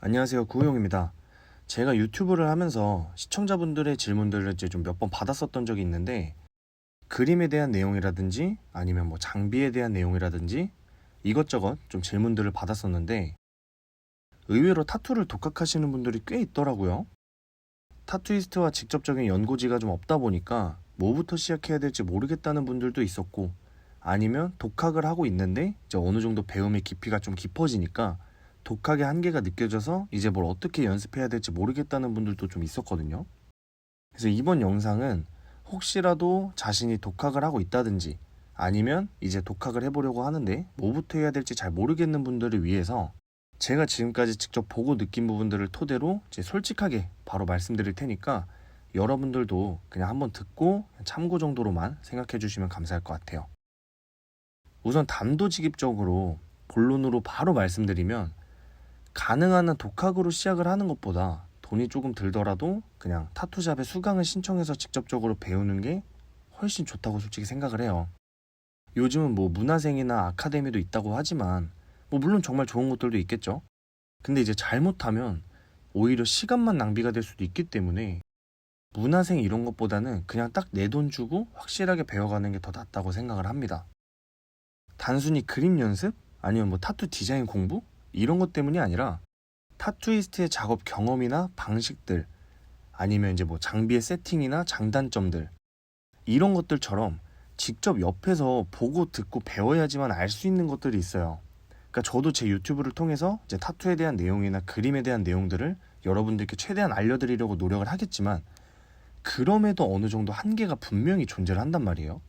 안녕하세요, 구호용입니다. 제가 유튜브를 하면서 시청자분들의 질문들을 이제 좀 몇 번 받았었던 적이 있는데, 그림에 대한 내용이라든지 아니면 뭐 장비에 대한 내용이라든지 이것저것 좀 질문들을 받았었는데, 의외로 타투를 독학하시는 분들이 꽤 있더라고요. 타투이스트와 직접적인 연고지가 좀 없다 보니까 뭐부터 시작해야 될지 모르겠다는 분들도 있었고, 아니면 독학을 하고 있는데 이제 어느 정도 배움의 깊이가 좀 깊어지니까 독학의 한계가 느껴져서 이제 뭘 어떻게 연습해야 될지 모르겠다는 분들도 좀 있었거든요. 그래서 이번 영상은 혹시라도 자신이 독학을 하고 있다든지 아니면 이제 독학을 해보려고 하는데 뭐부터 해야 될지 잘 모르겠는 분들을 위해서 제가 지금까지 직접 보고 느낀 부분들을 토대로 이제 솔직하게 바로 말씀드릴 테니까 여러분들도 그냥 한번 듣고 참고 정도로만 생각해 주시면 감사할 것 같아요. 우선 단도직입적으로 본론으로 바로 말씀드리면, 가능한 한 독학으로 시작을 하는 것보다 돈이 조금 들더라도 그냥 타투샵에 수강을 신청해서 직접적으로 배우는 게 훨씬 좋다고 솔직히 생각을 해요. 요즘은 뭐 문화생이나 아카데미도 있다고 하지만 뭐 물론 정말 좋은 것들도 있겠죠. 근데 이제 잘못하면 오히려 시간만 낭비가 될 수도 있기 때문에 문화생 이런 것보다는 그냥 딱 내 돈 주고 확실하게 배워가는 게 더 낫다고 생각을 합니다. 단순히 그림 연습? 아니면 뭐 타투 디자인 공부? 이런 것 때문이 아니라 타투이스트의 작업 경험이나 방식들, 아니면 이제 뭐 장비의 세팅이나 장단점들, 이런 것들처럼 직접 옆에서 보고 듣고 배워야지만 알 수 있는 것들이 있어요. 그러니까 저도 제 유튜브를 통해서 이제 타투에 대한 내용이나 그림에 대한 내용들을 여러분들께 최대한 알려드리려고 노력을 하겠지만, 그럼에도 어느 정도 한계가 분명히 존재를 한단 말이에요.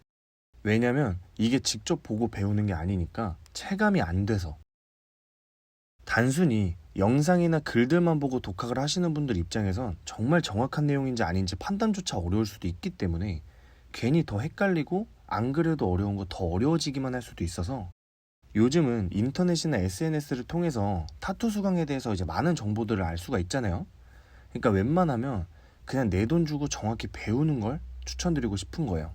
왜냐면 이게 직접 보고 배우는 게 아니니까 체감이 안 돼서. 단순히 영상이나 글들만 보고 독학을 하시는 분들 입장에선 정말 정확한 내용인지 아닌지 판단조차 어려울 수도 있기 때문에 괜히 더 헷갈리고 안 그래도 어려운 거 더 어려워지기만 할 수도 있어서, 요즘은 인터넷이나 SNS를 통해서 타투 수강에 대해서 이제 많은 정보들을 알 수가 있잖아요. 그러니까 웬만하면 그냥 내 돈 주고 정확히 배우는 걸 추천드리고 싶은 거예요.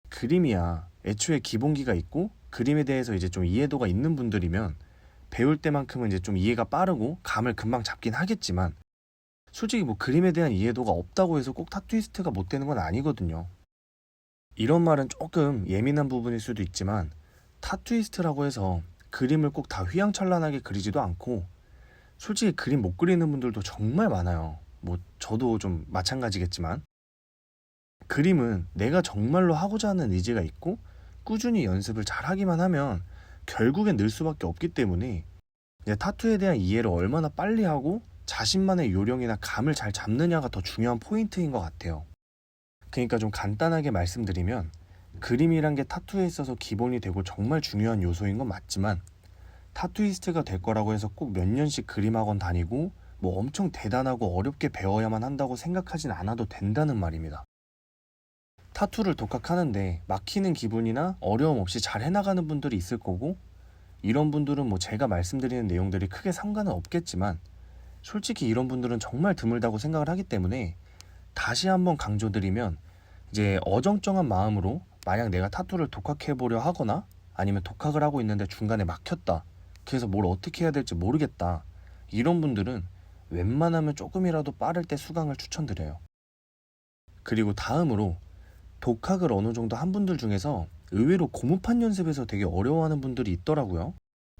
그림이야 애초에 기본기가 있고 그림에 대해서 이제 좀 이해도가 있는 분들이면 배울 때만큼은 이제 좀 이해가 빠르고 감을 금방 잡긴 하겠지만, 솔직히 뭐 그림에 대한 이해도가 없다고 해서 꼭 타투이스트가 못 되는 건 아니거든요. 이런 말은 조금 예민한 부분일 수도 있지만, 타투이스트라고 해서 그림을 꼭 다 휘황찬란하게 그리지도 않고 솔직히 그림 못 그리는 분들도 정말 많아요. 뭐 저도 좀 마찬가지겠지만, 그림은 내가 정말로 하고자 하는 의지가 있고 꾸준히 연습을 잘 하기만 하면 결국엔 늘 수밖에 없기 때문에, 이제 타투에 대한 이해를 얼마나 빨리 하고 자신만의 요령이나 감을 잘 잡느냐가 더 중요한 포인트인 것 같아요. 그러니까 좀 간단하게 말씀드리면, 그림이란 게 타투에 있어서 기본이 되고 정말 중요한 요소인 건 맞지만, 타투이스트가 될 거라고 해서 꼭 몇 년씩 그림학원 다니고 뭐 엄청 대단하고 어렵게 배워야만 한다고 생각하진 않아도 된다는 말입니다. 타투를 독학하는데 막히는 기분이나 어려움 없이 잘 해나가는 분들이 있을 거고, 이런 분들은 뭐 제가 말씀드리는 내용들이 크게 상관은 없겠지만 솔직히 이런 분들은 정말 드물다고 생각을 하기 때문에, 다시 한번 강조드리면, 이제 어정쩡한 마음으로 만약 내가 타투를 독학해 보려 하거나 아니면 독학을 하고 있는데 중간에 막혔다, 그래서 뭘 어떻게 해야 될지 모르겠다, 이런 분들은 웬만하면 조금이라도 빠를 때 수강을 추천드려요. 그리고 다음으로, 독학을 어느 정도 한 분들 중에서 의외로 고무판 연습에서 되게 어려워하는 분들이 있더라고요.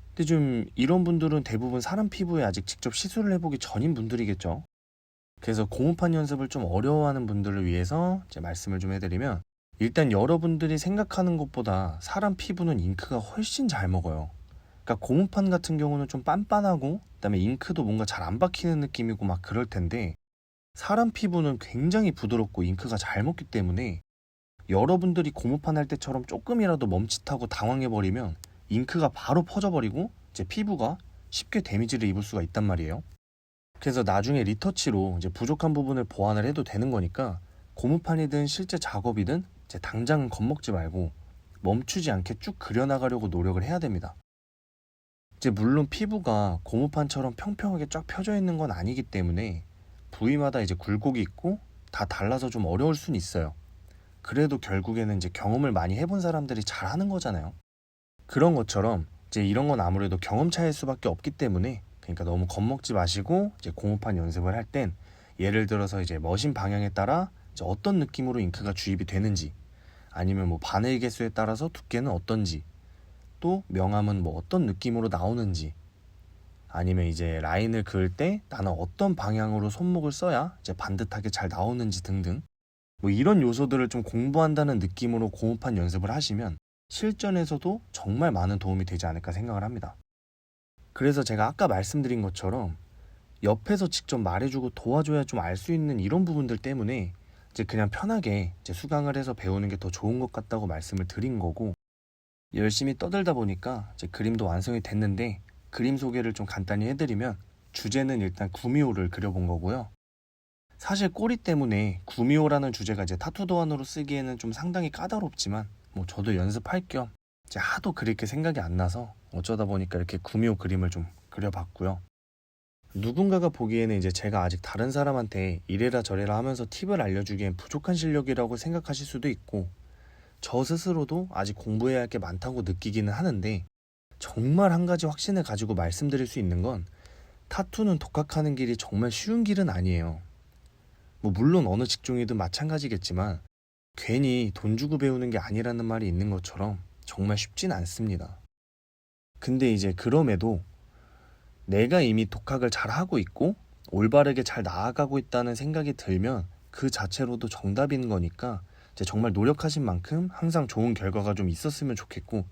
근데 좀 이런 분들은 대부분 사람 피부에 아직 직접 시술을 해보기 전인 분들이겠죠. 그래서 고무판 연습을 좀 어려워하는 분들을 위해서 제 말씀을 좀 해드리면, 일단 여러분들이 생각하는 것보다 사람 피부는 잉크가 훨씬 잘 먹어요. 그러니까 고무판 같은 경우는 좀 빤빤하고 그다음에 잉크도 뭔가 잘 안 박히는 느낌이고 막 그럴 텐데, 사람 피부는 굉장히 부드럽고 잉크가 잘 먹기 때문에 여러분들이 고무판 할 때처럼 조금이라도 멈칫하고 당황해버리면 잉크가 바로 퍼져버리고 이제 피부가 쉽게 데미지를 입을 수가 있단 말이에요. 그래서 나중에 리터치로 이제 부족한 부분을 보완을 해도 되는 거니까, 고무판이든 실제 작업이든 이제 당장은 겁먹지 말고 멈추지 않게 쭉 그려나가려고 노력을 해야 됩니다. 이제 물론 피부가 고무판처럼 평평하게 쫙 펴져 있는 건 아니기 때문에 부위마다 이제 굴곡이 있고 다 달라서 좀 어려울 수는 있어요. 그래도 결국에는 이제 경험을 많이 해본 사람들이 잘하는 거잖아요. 그런 것처럼 이제 이런 건 아무래도 경험 차이일 수밖에 없기 때문에 그러니까 너무 겁먹지 마시고 이제 공업판 연습을 할 땐 예를 들어서 이제 머신 방향에 따라 이제 어떤 느낌으로 잉크가 주입이 되는지, 아니면 뭐 바늘 개수에 따라서 두께는 어떤지, 또 명암은 뭐 어떤 느낌으로 나오는지, 아니면 이제 라인을 그을 때 나는 어떤 방향으로 손목을 써야 이제 반듯하게 잘 나오는지 등등, 뭐 이런 요소들을 좀 공부한다는 느낌으로 공업판 연습을 하시면 실전에서도 정말 많은 도움이 되지 않을까 생각을 합니다. 그래서 제가 아까 말씀드린 것처럼 옆에서 직접 말해주고 도와줘야 좀 알 수 있는 이런 부분들 때문에 이제 그냥 편하게 이제 수강을 해서 배우는 게 더 좋은 것 같다고 말씀을 드린 거고, 열심히 떠들다 보니까 이제 그림도 완성이 됐는데 그림 소개를 좀 간단히 해드리면, 주제는 일단 구미호를 그려본 거고요. 사실 꼬리 때문에 구미호라는 주제가 이제 타투 도안으로 쓰기에는 좀 상당히 까다롭지만 뭐 저도 연습할 겸 이제 하도 그릴 게 생각이 안 나서 어쩌다 보니까 이렇게 구미호 그림을 좀 그려봤고요. 누군가가 보기에는 이제 제가 아직 다른 사람한테 이래라 저래라 하면서 팁을 알려주기엔 부족한 실력이라고 생각하실 수도 있고, 저 스스로도 아직 공부해야 할 게 많다고 느끼기는 하는데, 정말 한 가지 확신을 가지고 말씀드릴 수 있는 건 타투는 독학하는 길이 정말 쉬운 길은 아니에요. 뭐 물론 어느 직종이든 마찬가지겠지만 괜히 돈 주고 배우는 게 아니라는 말이 있는 것처럼 정말 쉽진 않습니다. 근데 이제 그럼에도 내가 이미 독학을 잘 하고 있고 올바르게 잘 나아가고 있다는 생각이 들면 그 자체로도 정답인 거니까 이제 정말 노력하신 만큼 항상 좋은 결과가 좀 있었으면 좋겠고,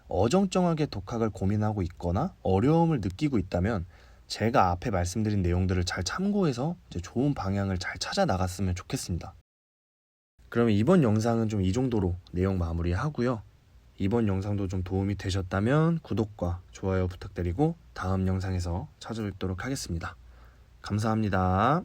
어정쩡하게 독학을 고민하고 있거나 어려움을 느끼고 있다면 제가 앞에 말씀드린 내용들을 잘 참고해서 이제 좋은 방향을 잘 찾아 나갔으면 좋겠습니다. 그러면 이번 영상은 좀 이 정도로 내용 마무리하고요. 이번 영상도 좀 도움이 되셨다면 구독과 좋아요 부탁드리고 다음 영상에서 찾아뵙도록 하겠습니다. 감사합니다.